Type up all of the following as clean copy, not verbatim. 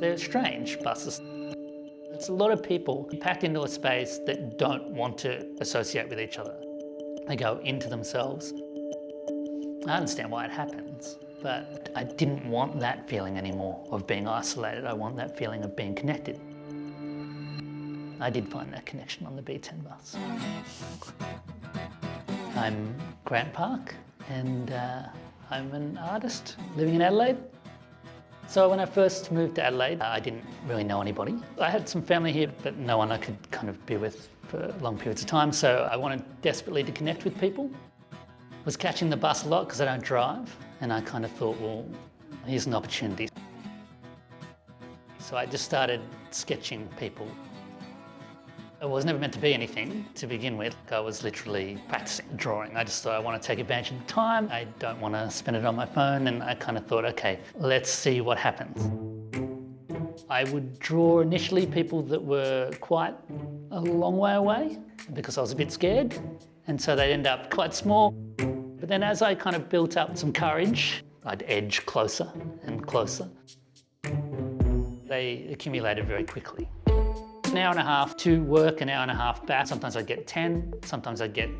They're strange buses. It's a lot of people packed into a space that don't want to associate with each other. They go into themselves. I understand why it happens, but I didn't want that feeling anymore of being isolated. I want that feeling of being connected. I did find that connection on the B10 bus. I'm Grant Parke, and I'm an artist living in Adelaide. So when I first moved to Adelaide, I didn't really know anybody. I had some family here, but no one I could kind of be with for long periods of time, so I wanted desperately to connect with people. I was catching the bus a lot because I don't drive, and I kind of thought, well, here's an opportunity. So I just started sketching people. It was never meant to be anything to begin with. I was literally practicing drawing. I just thought I want to take advantage of the time. I don't want to spend it on my phone, and I kind of thought, okay, let's see what happens. I would draw initially people that were quite a long way away because I was a bit scared, and so they'd end up quite small. But then as I kind of built up some courage, I'd edge closer and closer. They accumulated very quickly. An hour and a half to work, an hour and a half back. Sometimes I'd get 10, sometimes I'd get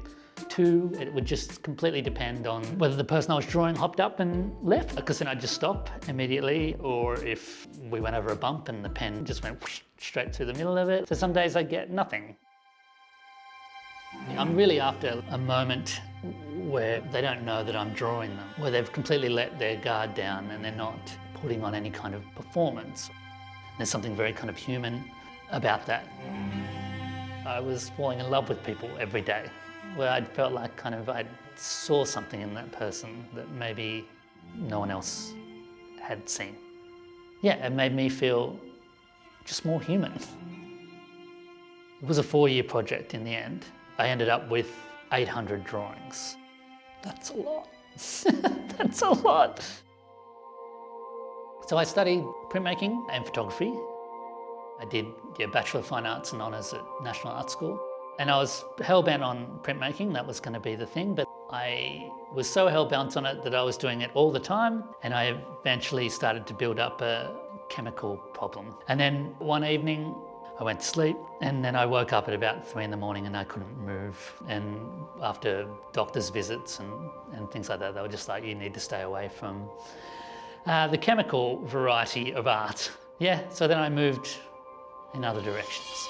2. It would just completely depend on whether the person I was drawing hopped up and left, because then I'd just stop immediately, or if we went over a bump and the pen just went whoosh, straight through the middle of it. So some days I'd get nothing. I'm really after a moment where they don't know that I'm drawing them, where they've completely let their guard down and they're not putting on any kind of performance. There's something very kind of human about that. I was falling in love with people every day, where I'd felt like kind of I saw something in that person that maybe no one else had seen. Yeah, it made me feel just more human. It was a 4-year project in the end. I ended up with 800 drawings. That's a lot. That's a lot. So I studied printmaking and photography. I did Bachelor of Fine Arts and Honours at National Art School. And I was hell-bent on printmaking, that was going to be the thing, but I was so hell-bent on it that I was doing it all the time, and I eventually started to build up a chemical problem. And then one evening, I went to sleep, and then I woke up at about 3 in the morning and I couldn't move. And after doctor's visits and things like that, they were just like, you need to stay away from the chemical variety of art. Yeah, so then I moved in other directions.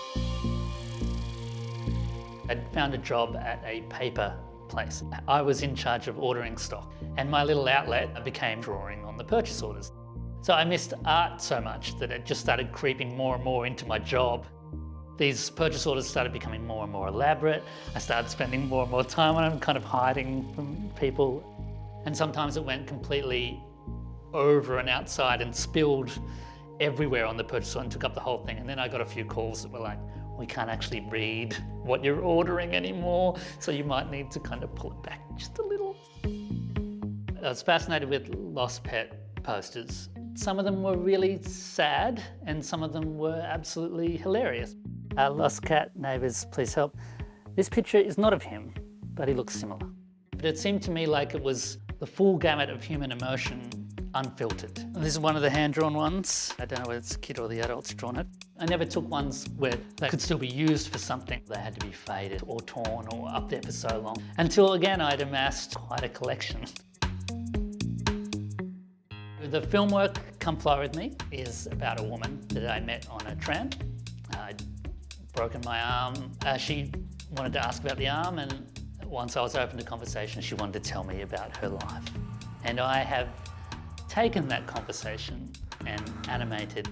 I'd found a job at a paper place. I was in charge of ordering stock, and my little outlet became drawing on the purchase orders. So I missed art so much that it just started creeping more and more into my job. These purchase orders started becoming more and more elaborate. I started spending more and more time on them, kind of hiding from people. And sometimes it went completely over and outside and spilled everywhere on the purchase order and took up the whole thing. And then I got a few calls that were like, we can't actually read what you're ordering anymore, so you might need to kind of pull it back just a little. I was fascinated with lost pet posters. Some of them were really sad and some of them were absolutely hilarious. Lost cat, neighbours, please help. This picture is not of him, but he looks similar. But it seemed to me like it was the full gamut of human emotion, unfiltered. And this is one of the hand-drawn ones. I don't know whether it's the kid or the adult's drawn it. I never took ones where they could still be used for something. They had to be faded or torn or up there for so long. Until again, I'd amassed quite a collection. The film work, Come Fly With Me, is about a woman that I met on a tram. I'd broken my arm. She wanted to ask about the arm, and once I was open to conversation, she wanted to tell me about her life. And I have taken that conversation and animated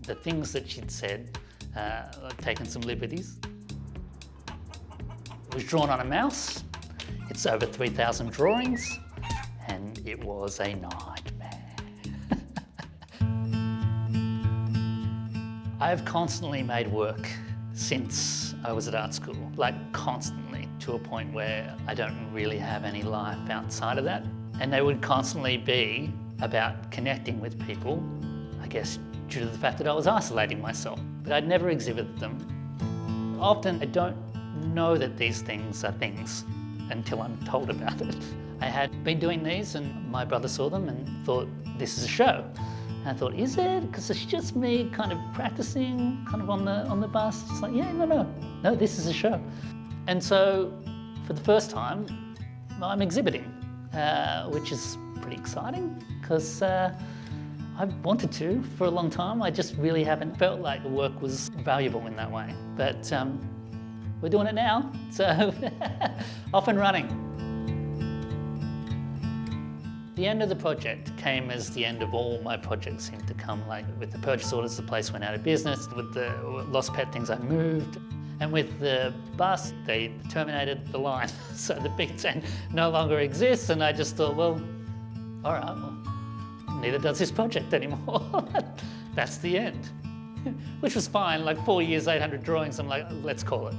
the things that she'd said. I've taken some liberties. It was drawn on a mouse. It's over 3,000 drawings, and it was a nightmare. I've constantly made work since I was at art school, like constantly, to a point where I don't really have any life outside of that. And they would constantly be about connecting with people, I guess due to the fact that I was isolating myself, but I'd never exhibited them. Often I don't know that these things are things until I'm told about it. I had been doing these and my brother saw them and thought, this is a show. And I thought, is it? Because it's just me kind of practicing kind of on the bus. It's like, yeah, no, this is a show. And so for the first time, I'm exhibiting, which is pretty exciting because I've wanted to for a long time. I just really haven't felt like the work was valuable in that way. But we're doing it now, so off and running. The end of the project came as the end of all my projects seemed to come. Like with the purchase orders, the place went out of business. With the lost pet things, I moved. And with the bus, they terminated the line. So the Big Ten no longer exists. And I just thought, well, all right, well, neither does this project anymore. That's the end. Which was fine, like 4 years, 800 drawings. I'm like, let's call it.